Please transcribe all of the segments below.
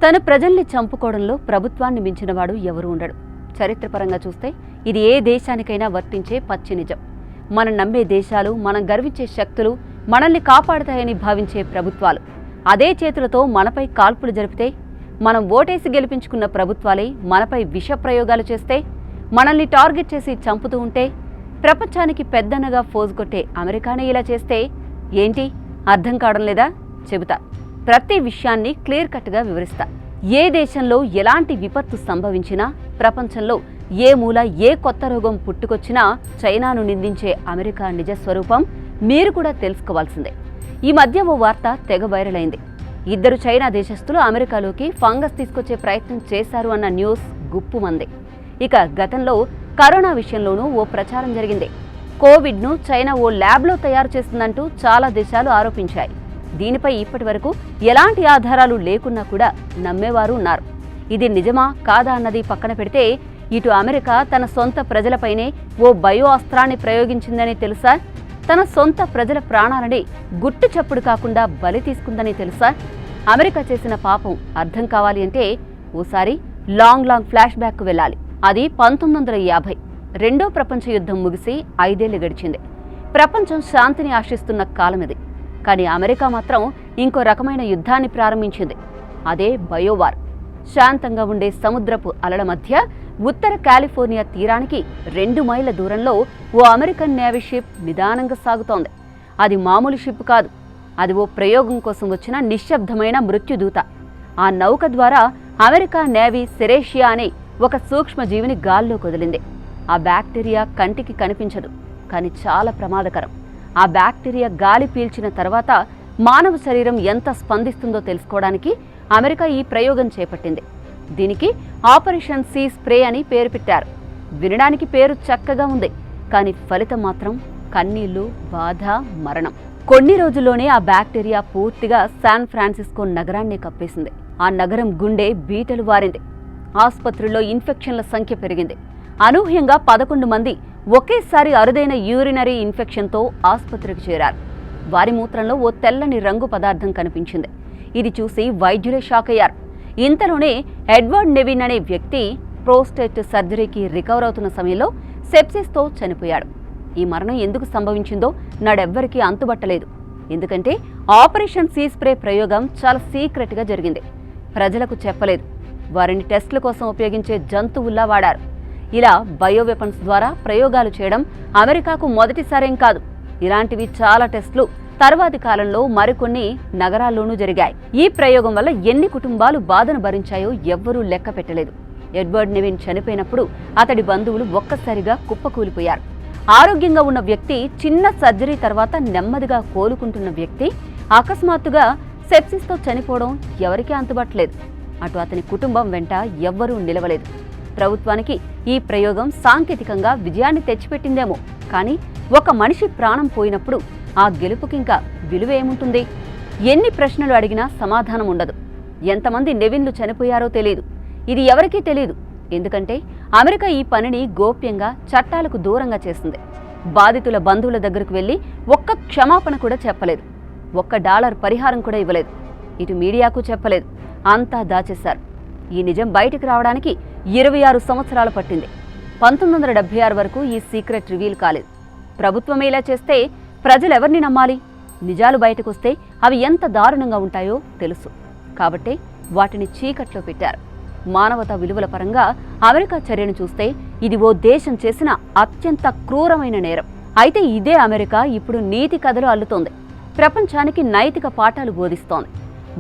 తన ప్రజల్ని చంపుకోవడంలో ప్రభుత్వాన్ని మించినవాడు ఎవరూ ఉండడు. చరిత్రపరంగా చూస్తే ఇది ఏ దేశానికైనా వర్తించే పచ్చి నిజం. మనం నమ్మే దేశాలు, మనం గర్వించే శక్తులు, మనల్ని కాపాడతాయని భావించే ప్రభుత్వాలు అదే చేతులతో మనపై కాల్పులు జరిపితే, మనం ఓటేసి గెలిపించుకున్న ప్రభుత్వాలే మనపై విష ప్రయోగాలు చేస్తే, మనల్ని టార్గెట్ చేసి చంపుతూ ఉంటే, ప్రపంచానికి పెద్దన్నగా ఫోజు కొట్టే అమెరికానే ఇలా చేస్తే ఏంటి అర్థం కావడం లేదా? చెబుతా. ప్రతి విషయాన్ని క్లియర్ కట్గా వివరిస్తా. ఏ దేశంలో ఎలాంటి విపత్తు సంభవించినా, ప్రపంచంలో ఏ మూల ఏ కొత్త రోగం పుట్టుకొచ్చినా చైనాను నిందించే అమెరికా నిజస్వరూపం మీరు కూడా తెలుసుకోవాల్సిందే. ఈ మధ్య ఓ వార్త తెగ వైరల్ అయింది. 2 చైనా దేశస్థులు అమెరికాలోకి ఫంగస్ తీసుకొచ్చే ప్రయత్నం చేశారు అన్న న్యూస్ గుప్పుమంది. ఇక గతంలో కరోనా విషయంలోనూ ఓ ప్రచారం జరిగింది. కోవిడ్ను చైనా ఓ ల్యాబ్లో తయారు చేస్తుందంటూ చాలా దేశాలు ఆరోపించాయి. దీనిపై ఇప్పటి వరకు ఎలాంటి ఆధారాలు లేకున్నా కూడా నమ్మేవారు ఉన్నారు. ఇది నిజమా కాదా అన్నది పక్కన పెడితే, ఇటు అమెరికా తన సొంత ప్రజలపైనే ఓ బయో అస్త్రాన్ని ప్రయోగించిందని తెలుసా? తన సొంత ప్రజల ప్రాణాలని గుట్టు చప్పుడు కాకుండా బలి తీసుకుందని తెలుసా? అమెరికా చేసిన పాపం అర్థం కావాలి అంటే ఓసారి లాంగ్ ఫ్లాష్ బ్యాక్కు వెళ్ళాలి. అది 1950. రెండో ప్రపంచ యుద్ధం ముగిసి 5 ఏళ్లు గడిచింది. ప్రపంచం శాంతిని ఆశిస్తున్న కాలం ఇది. కానీ అమెరికా మాత్రం ఇంకో రకమైన యుద్ధాన్ని ప్రారంభించింది. అదే బయోవార్. శాంతంగా ఉండే సముద్రపు అలల మధ్య ఉత్తర కాలిఫోర్నియా తీరానికి 2 మైళ్ళ దూరంలో ఓ అమెరికన్ నేవీ షిప్ నిదానంగా సాగుతోంది. అది మామూలు షిప్ కాదు. అది ఓ ప్రయోగం కోసం వచ్చిన నిశ్శబ్దమైన మృత్యుదూత. ఆ నౌక ద్వారా అమెరికా నేవీ సెరేషియా అనే ఒక సూక్ష్మజీవిని గాల్లో వదిలింది. ఆ బ్యాక్టీరియా కంటికి కనిపించదు, కానీ చాలా ప్రమాదకరం. ఆ బ్యాక్టీరియా గాలి పీల్చిన తర్వాత మానవ శరీరం ఎంత స్పందిస్తుందో తెలుసుకోవడానికి అమెరికా ఈ ప్రయోగం చేపట్టింది. దీనికి ఆపరేషన్ సీ స్ప్రే అని పేరు పెట్టారు. వినడానికి పేరు చక్కగా ఉంది, కానీ ఫలితం మాత్రం కన్నీళ్లు, బాధ, మరణం. కొన్ని రోజుల్లోనే ఆ బ్యాక్టీరియా పూర్తిగా శాన్ ఫ్రాన్సిస్కో నగరాన్ని కప్పేసింది. ఆ నగరం గుండె బీటలు వారింది. ఆసుపత్రుల్లో ఇన్ఫెక్షన్ల సంఖ్య పెరిగింది. అనూహ్యంగా 11 మంది ఒకేసారి అరుదైన యూరినరీ ఇన్ఫెక్షన్తో ఆసుపత్రికి చేరారు. వారి మూత్రంలో ఓ తెల్లని రంగు పదార్థం కనిపించింది. ఇది చూసి వైద్యులే షాక్ అయ్యారు. ఇంతలోనే ఎడ్వర్డ్ నెవిన్ అనే వ్యక్తి ప్రోస్టేట్ సర్జరీకి రికవర్ అవుతున్న సమయంలో సెప్సిస్తో చనిపోయాడు. ఈ మరణం ఎందుకు సంభవించిందో నాడెవ్వరికీ అంతుబట్టలేదు. ఎందుకంటే ఆపరేషన్ సీ స్ప్రే ప్రయోగం చాలా సీక్రెట్గా జరిగింది. ప్రజలకు చెప్పలేదు. వారిని టెస్టుల కోసం ఉపయోగించే జంతువుల్లా వాడారు. ఇలా బయో వెపన్స్ ద్వారా ప్రయోగాలు చేయడం అమెరికాకు మొదటిసారేం కాదు. ఇలాంటివి చాలా టెస్టులు తర్వాతి కాలంలో మరికొన్ని నగరాల్లోనూ జరిగాయి. ఈ ప్రయోగం వల్ల ఎన్ని కుటుంబాలు బాధను భరించాయో ఎవ్వరూ లెక్క పెట్టలేదు. ఎడ్వర్డ్ నెవిన్ చనిపోయినప్పుడు అతడి బంధువులు ఒక్కసారిగా కుప్పకూలిపోయారు. ఆరోగ్యంగా ఉన్న వ్యక్తి, చిన్న సర్జరీ తర్వాత నెమ్మదిగా కోలుకుంటున్న వ్యక్తి అకస్మాత్తుగా సెప్సిస్తో చనిపోవడం ఎవరికీ అంతుబట్టలేదు. అటు అతని కుటుంబం వెంట ఎవ్వరూ నిలవలేదు. ప్రభుత్వానికి ఈ ప్రయోగం సాంకేతికంగా విజయాన్ని తెచ్చిపెట్టిందేమో, కానీ ఒక మనిషి ప్రాణం పోయినప్పుడు ఆ గెలుపుకింకా విలువ ఏముంటుంది? ఎన్ని ప్రశ్నలు అడిగినా సమాధానం ఉండదు. ఎంతమంది నెవిన్లు చనిపోయారో తెలియదు. ఇది ఎవరికీ తెలియదు. ఎందుకంటే అమెరికా ఈ పనిని గోప్యంగా, చట్టాలకు దూరంగా చేసింది. బాధితుల బంధువుల దగ్గరకు వెళ్లి ఒక్క క్షమాపణ కూడా చెప్పలేదు. $1 పరిహారం కూడా ఇవ్వలేదు. ఇటు మీడియాకు చెప్పలేదు. అంతా దాచేశారు. ఈ నిజం బయటికి రావడానికి 26 సంవత్సరాలు పట్టింది. 1976 వరకు ఈ సీక్రెట్ రివీల్ కాలేదు. ప్రభుత్వమే ఇలా చేస్తే ప్రజలెవరిని నమ్మాలి? నిజాలు బయటకొస్తే అవి ఎంత దారుణంగా ఉంటాయో తెలుసు. కాబట్టే వాటిని చీకట్లో పెట్టారు. మానవతా విలువల పరంగా అమెరికా చర్యను చూస్తే ఇది ఓ దేశం చేసిన అత్యంత క్రూరమైన నేరం. అయితే ఇదే అమెరికా ఇప్పుడు నీతి కథలు అల్లుతోంది. ప్రపంచానికి నైతిక పాఠాలు బోధిస్తోంది.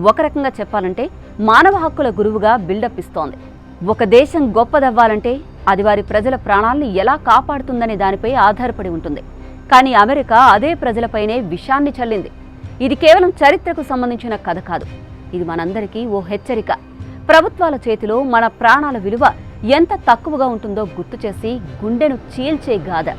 ఒక రకంగా చెప్పాలంటే మానవ హక్కుల గురువుగా బిల్డప్ ఇస్తోంది. ఒక దేశం గొప్పదవ్వాలంటే అది వారి ప్రజల ప్రాణాల్ని ఎలా కాపాడుతుందనే దానిపై ఆధారపడి ఉంటుంది. కానీ అమెరికా అదే ప్రజలపైనే విషాన్ని చల్లింది. ఇది కేవలం చరిత్రకు సంబంధించిన కథ కాదు. ఇది మనందరికీ ఓ హెచ్చరిక. ప్రభుత్వాల చేతిలో మన ప్రాణాల విలువ ఎంత తక్కువగా ఉంటుందో గుర్తు చేసి గుండెను చీల్చే గాథ.